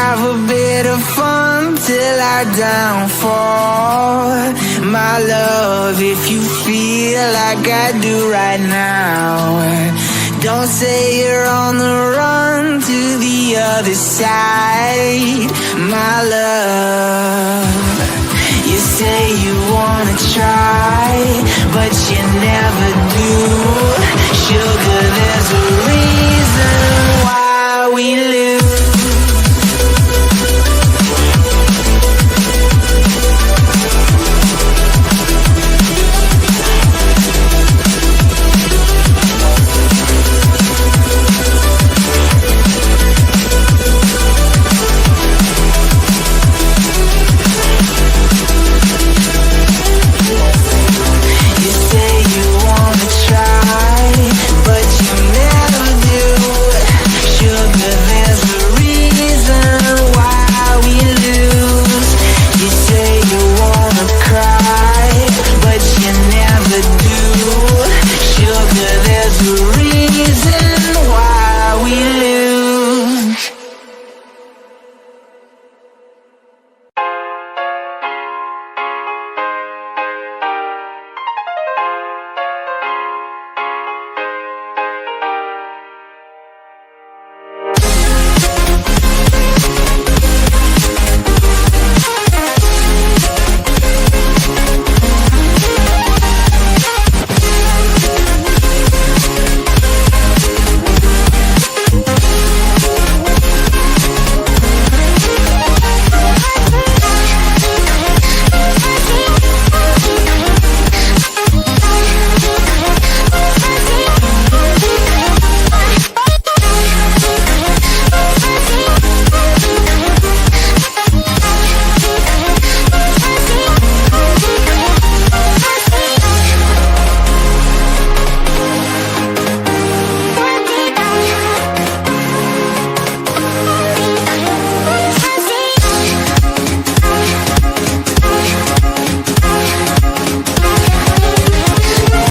have a bit of fun till our downfall. My love, if you feel like I do right now, don't say you're on the run to the other side. My love, you say you wanna try, but you never do.